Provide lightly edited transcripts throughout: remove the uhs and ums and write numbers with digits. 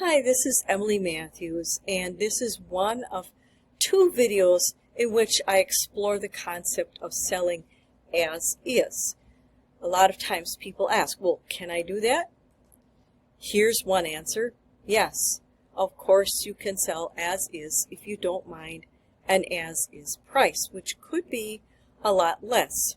Hi, this is Emily Matthews, and this is one of two videos in which I explore the concept of selling as is. A lot of times people ask, well, can I do that? Here's one answer. Yes, of course you can sell as is if you don't mind an as is price, which could be a lot less.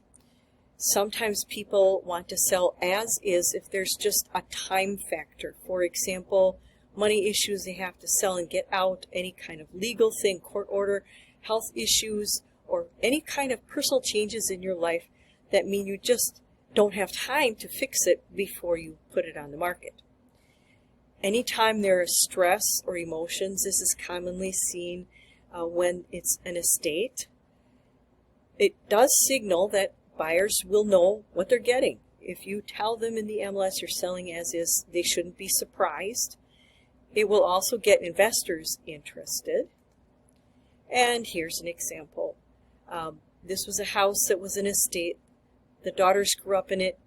Sometimes people want to sell as is if there's just a time factor. For example, money issues they have to sell and get out, any kind of legal thing, court order, health issues, or any kind of personal changes in your life that mean you just don't have time to fix it before you put it on the market. Anytime there is stress or emotions, this is commonly seen when it's an estate. It does signal that buyers will know what they're getting. If you tell them in the MLS you're selling as is, they shouldn't be surprised. It will also get investors interested. And here's an example. This was a house that was an estate. The daughters grew up in it.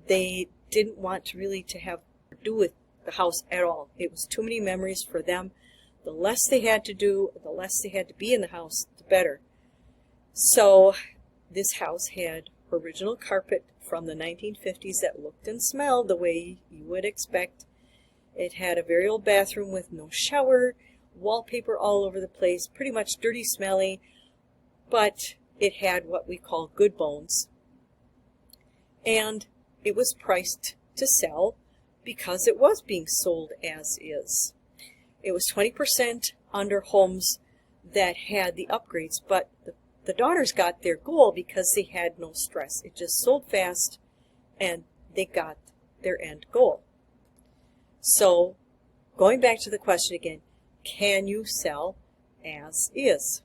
They didn't want really to have to do with the house at all. It was too many memories for them. The less they had to do, the less they had to be in the house, the better. So this house had original carpet from the 1950s that looked and smelled the way you would expect. It had a very old bathroom with no shower, wallpaper all over the place, pretty much dirty, smelly, but it had what we call good bones. And it was priced to sell because it was being sold as is. It was 20% under homes that had the upgrades, but the daughters got their goal because they had no stress. It just sold fast and they got their end goal. So, going back to the question again, can you sell as is?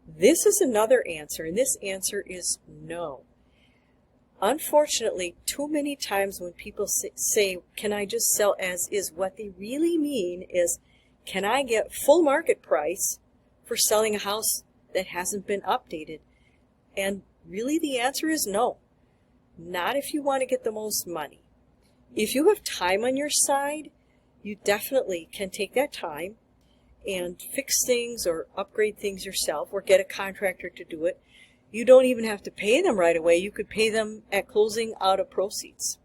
This is another answer, and this answer is no. Unfortunately, too many times when people say, can I just sell as is, what they really mean is, can I get full market price for selling a house that hasn't been updated? And really the answer is no. Not if you want to get the most money. If you have time on your side, you definitely can take that time and fix things or upgrade things yourself or get a contractor to do it. You don't even have to pay them right away. You could pay them at closing out of proceeds.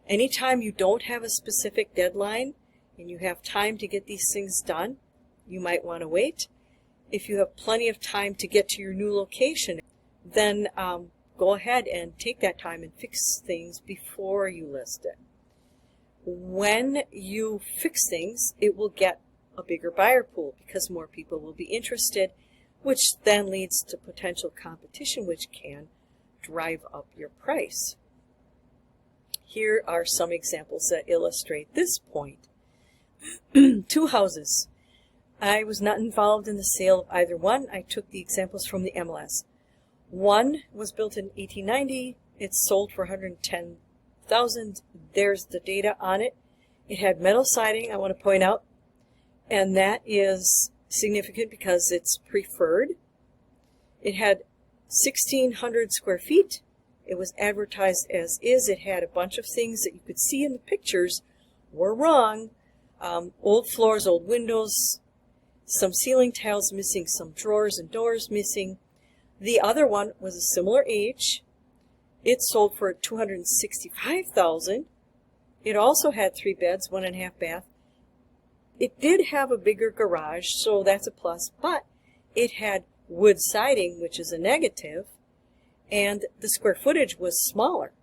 Anytime you don't have a specific deadline and you have time to get these things done, you might want to wait. If you have plenty of time to get to your new location, then go ahead and take that time and fix things before you list it. When you fix things, it will get a bigger buyer pool because more people will be interested, which then leads to potential competition, which can drive up your price. Here are some examples that illustrate this point. 2 houses. I was not involved in the sale of either one. I took the examples from the MLS. One was built in 1890. It sold for $110,000. There's the data on it. It had metal siding, I want to point out, and that is significant because it's preferred. It had 1,600 square feet. It was advertised as is. It had a bunch of things that you could see in the pictures were wrong. Old floors, old windows, some ceiling tiles missing, some drawers and doors missing. The other one was a similar age. It sold for $265,000. It also had 3 beds, 1.5 bath. It did have a bigger garage, so that's a plus, but it had wood siding, which is a negative, and the square footage was smaller.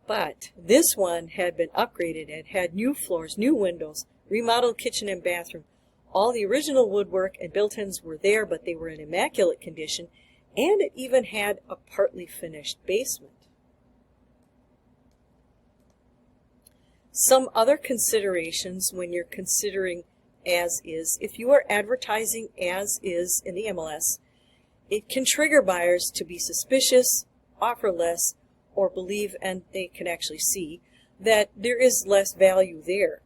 But this one had been upgraded. It had new floors, new windows, remodeled kitchen and bathroom. All the original woodwork and built-ins were there, but they were in immaculate condition, and it even had a partly finished basement. Some other considerations when you're considering as is, if you are advertising as is in the MLS, it can trigger buyers to be suspicious, offer less, or believe, and they can actually see, that there is less value there.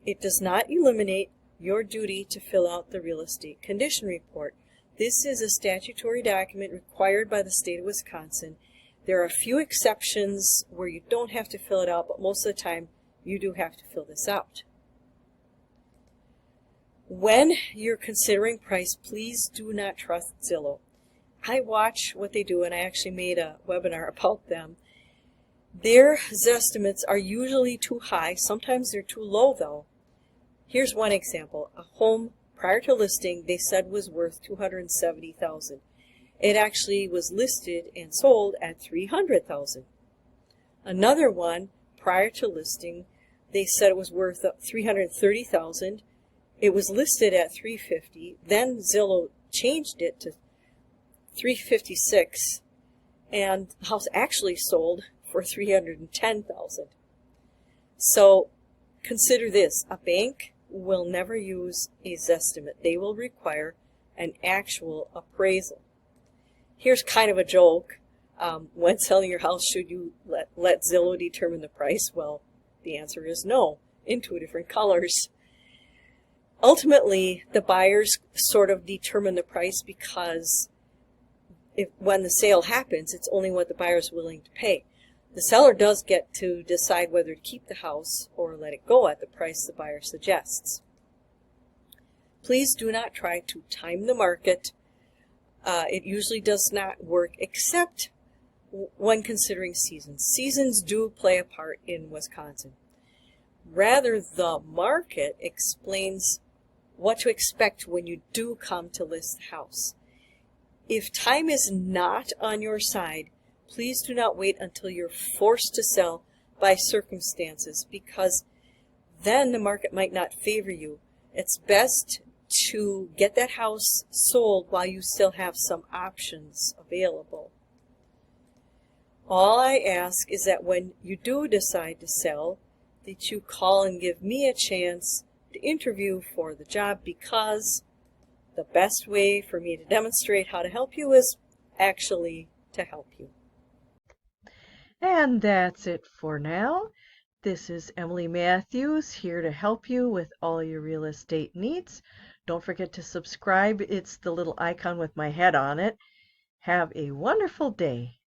It does not eliminate your duty to fill out the real estate condition report. This is a statutory document required by the state of Wisconsin. There are a few exceptions where you don't have to fill it out, but most of the time you do have to fill this out. When you're considering price, please do not trust Zillow. I watch what they do, and I actually made a webinar about them. Their estimates are usually too high. Sometimes they're too low, though. Here's one example. A home prior to listing they said was worth $270,000. It actually was listed and sold at $300,000. Another one prior to listing they said it was worth $330,000. It was listed at $350,000. Then Zillow changed it to $356,000, and the house actually sold for $310,000. So consider this: a bank will never use a Zestimate. They will require an actual appraisal. Here's kind of a joke. When selling your house, should you let Zillow determine the price? Well, the answer is no, in two different colors. Ultimately, the buyers sort of determine the price because when the sale happens, it's only what the buyer is willing to pay. The seller does get to decide whether to keep the house or let it go at the price the buyer suggests. Please do not try to time the market. It usually does not work, except when considering seasons. Seasons do play a part in Wisconsin. Rather, the market explains what to expect when you do come to list the house. If time is not on your side, please do not wait until you're forced to sell by circumstances, because then the market might not favor you. It's best to get that house sold while you still have some options available. All I ask is that when you do decide to sell, that you call and give me a chance to interview for the job, because the best way for me to demonstrate how to help you is actually to help you. And that's it for now. This is Emily Matthews, here to help you with all your real estate needs. Don't forget to subscribe. It's the little icon with my head on it. Have a wonderful day.